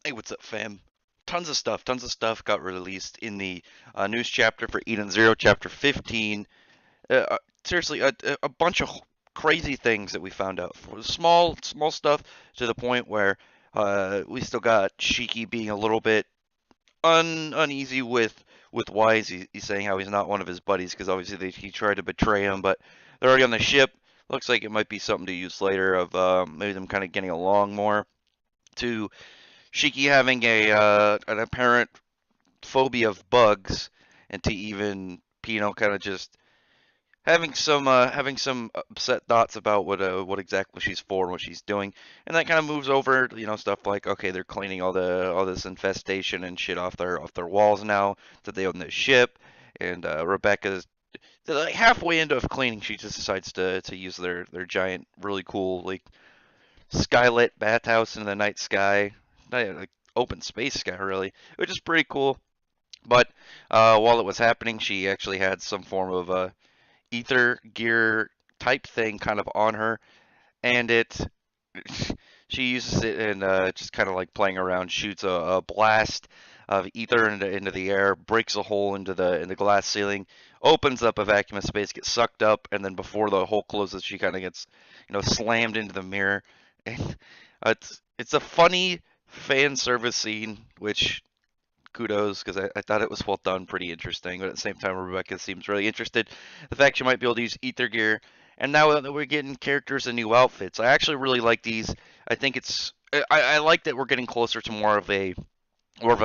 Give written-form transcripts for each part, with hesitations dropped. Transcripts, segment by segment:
Hey, what's up, fam? Tons of stuff got released in the news chapter for Eden Zero, chapter 15. Seriously, a bunch of crazy things that we found out. For small stuff to the point where we still got Shiki being a little bit uneasy with Wise. He's saying how he's not one of his buddies because obviously he tried to betray him, but they're already on the ship. Looks like it might be something to use later of maybe them kind of getting along more. To Shiki having a an apparent phobia of bugs, and to even kind of just having some upset thoughts about what exactly she's for and what she's doing, and that kind of moves over stuff like okay, they're cleaning all this infestation and shit off their walls now that they own this ship, and Rebecca's like halfway into cleaning, she just decides to use their giant, really cool like skylit bathhouse in the night sky, like open space sky really, which is pretty cool. But while it was happening, she actually had some form of ether gear type thing kind of on her, and she uses it and just kind of like playing around, shoots a blast of ether into the air, breaks a hole in the glass ceiling, opens up a vacuum of space, gets sucked up, and then before the hole closes, she kind of gets slammed into the mirror. And it's a funny fan service scene, which kudos because I thought it was well done, pretty interesting. But at the same time, Rebecca seems really interested. The fact she might be able to use ether gear, and now that we're getting characters in new outfits, I actually really like these. I think I like that we're getting closer to more of a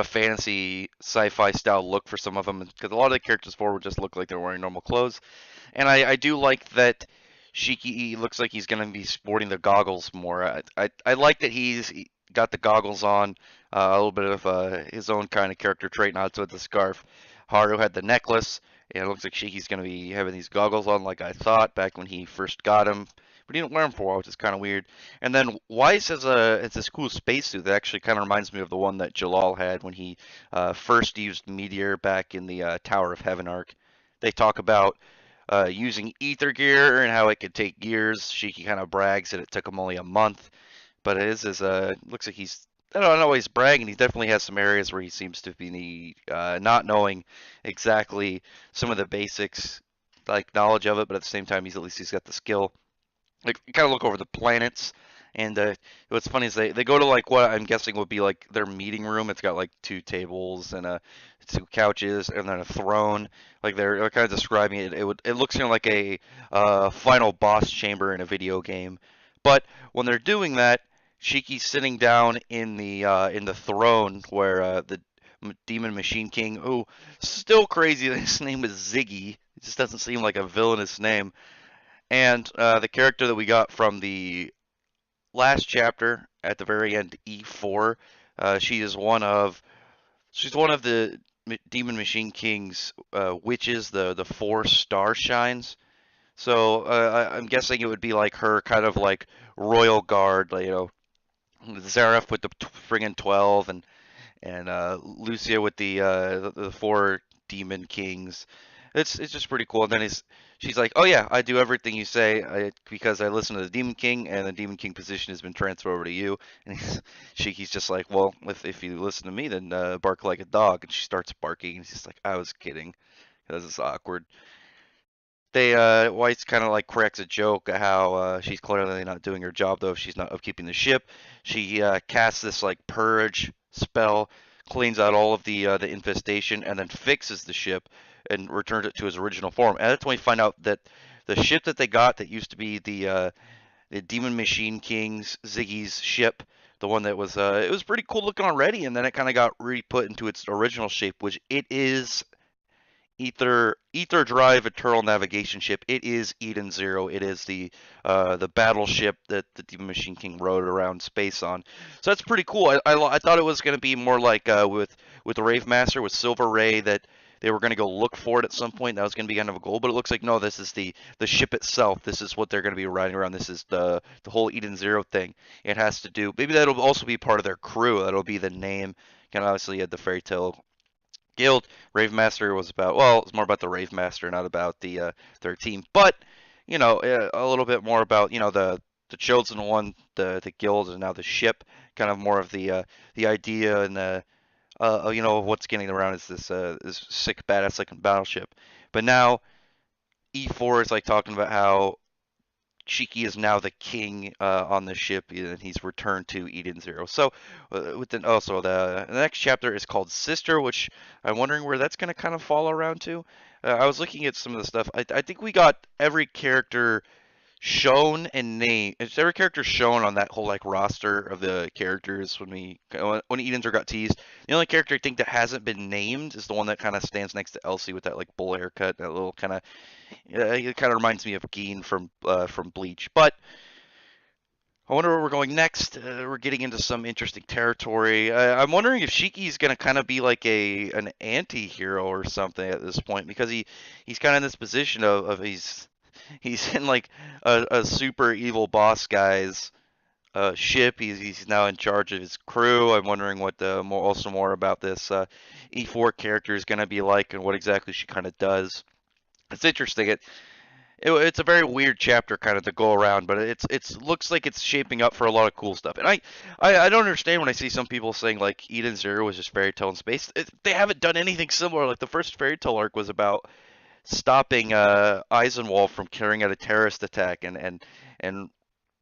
fantasy sci-fi style look for some of them because a lot of the characters forward just look like they're wearing normal clothes, and I do like that. Shiki looks like he's going to be sporting the goggles more. I like that he's got the goggles on, a little bit of his own kind of character trait, not with the scarf. Haru had the necklace, and it looks like Shiki's going to be having these goggles on like I thought back when he first got him. But he didn't wear them for a while, which is kind of weird. And then Weiss has this cool spacesuit that actually kind of reminds me of the one that Jalal had when he first used Meteor back in the Tower of Heaven arc. They talk about using ether gear and how it could take years. Shiki kind of brags that it took him only a month, but it is looks like I don't know, he's bragging. He definitely has some areas where he seems to be not knowing exactly some of the basics, like knowledge of it, but at the same time, at least he's got the skill. Like, you kind of look over the planets, and what's funny is they go to like what I'm guessing would be like their meeting room. It's got like two tables and two couches and then a throne. Like they're kind of describing it. It looks like a final boss chamber in a video game. But when they're doing that, Shiki's sitting down in the throne where the Demon Machine King, who still crazy that his name is Ziggy. It just doesn't seem like a villainous name. And the character that we got from the last chapter at the very end, E4, she is she's one of the Demon Machine King's witches, the four star shines. So I'm guessing it would be like her kind of like royal guard, like, Zareth with the friggin' 12, and Lucia with the four demon kings. It's just pretty cool. And then she's like, "Oh yeah, I do everything you say because I listen to the Demon King, and the Demon King position has been transferred over to you." And he's just like, "Well, if you listen to me, then bark like a dog." And she starts barking, and she's like, "I was kidding." This is awkward. White's kind of like cracks a joke at how she's clearly not doing her job though if she's not of keeping the ship. She casts this like purge spell, cleans out all of the infestation, and then fixes the ship and returns it to its original form. And that's when we find out that the ship that they got that used to be the Demon Machine King's Ziggy's ship, the one that was it was pretty cool looking already, and then it kind of got re-put into its original shape, which it is Ether Drive Eternal Navigation Ship. It is Eden Zero. It is the battleship that the Demon Machine King rode around space on. So that's pretty cool. I thought it was going to be more like with the Rave Master with Silver Ray, that they were going to go look for it at some point. That was going to be kind of a goal, but it looks like no. This is the ship itself. This is what they're going to be riding around. This is the whole Eden Zero thing. It has to do. Maybe that'll also be part of their crew. That'll be the name. Kind of obviously had the fairy tale Guild. Rave Master was about, well, it's more about the Rave Master, not about their team. But a little bit more about the the chosen one, the guild, and now the ship. Kind of more of the idea and the you know, what's getting around is this sick badass looking battleship. But now E4 is like talking about how Shiki is now the king on the ship, and he's returned to Eden Zero. So, within also the next chapter is called Sister, which I'm wondering where that's going to kind of fall around to. I was looking at some of the stuff. I think we got every character shown and named. It's every character shown on that whole like roster of the characters when Eden Zero got teased. The only character I think that hasn't been named is the one that kind of stands next to Elsie with that like bull haircut, that little kind of it kind of reminds me of Geen from Bleach. But I wonder where we're going next. We're getting into some interesting territory. I'm wondering if Shiki's gonna kind of be like an anti-hero or something at this point because he's kind of in this position of he's in like a super evil boss guy's ship. He's now in charge of his crew. I'm wondering what more about this E4 character is gonna be like and what exactly she kind of does. It's interesting. It's a very weird chapter kind of to go around, but it's looks like it's shaping up for a lot of cool stuff. And I don't understand when I see some people saying like Eden Zero was just fairy tale in space. They haven't done anything similar. Like the first fairy tale arc was about stopping Eisenwald from carrying out a terrorist attack, and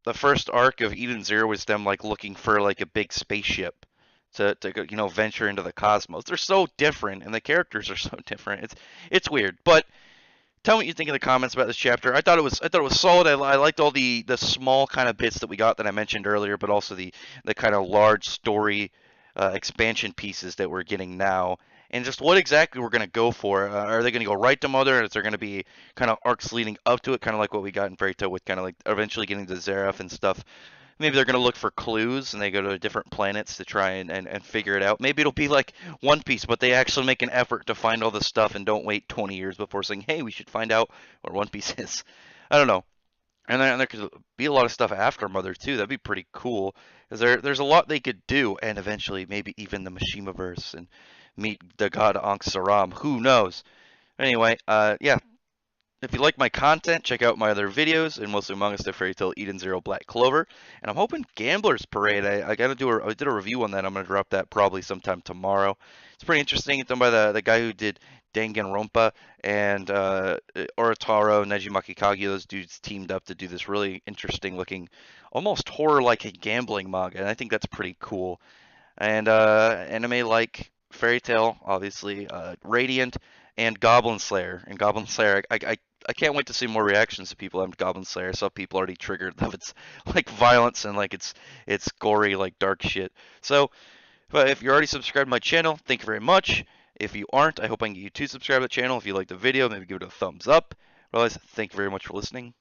the first arc of Eden Zero was them like looking for like a big spaceship to you know venture into the cosmos. They're so different, and the characters are so different. It's weird, but tell me what you think in the comments about this chapter. I thought it was solid. I liked all the small kind of bits that we got that I mentioned earlier, but also the kind of large story expansion pieces that we're getting now, and just what exactly we're gonna go for. Are they gonna go right to Mother? Is there gonna be kind of arcs leading up to it, kind of like what we got in Fairy Tail with kind of like eventually getting to Zeref and stuff? Maybe they're going to look for clues and they go to different planets to try and figure it out. Maybe it'll be like One Piece, but they actually make an effort to find all the stuff and don't wait 20 years before saying, hey, we should find out what One Piece is. I don't know. And there could be a lot of stuff after Mother, too. That'd be pretty cool. Because there's a lot they could do, and eventually maybe even the Mishimaverse and meet the god Ankh Saram. Who knows? Anyway, yeah, if you like my content, check out my other videos, and mostly Among Us, the Fairy Tale, Eden Zero, Black Clover, and I'm hoping Gambler's Parade. I did a review on that. I'm gonna drop that probably sometime tomorrow. It's pretty interesting. It's done by the guy who did Danganronpa and Orataro, Neji Makikage. Those dudes teamed up to do this really interesting looking, almost horror like a gambling manga, and I think that's pretty cool. And anime like Fairy Tail, obviously, Radiant, and Goblin Slayer. And Goblin Slayer, I can't wait to see more reactions to people on Goblin Slayer. Some people already triggered of its like violence and like it's gory like dark shit. So, but if you're already subscribed to my channel, thank you very much. If you aren't, I hope I can get you to subscribe to the channel. If you like the video, maybe give it a thumbs up. Otherwise, thank you very much for listening.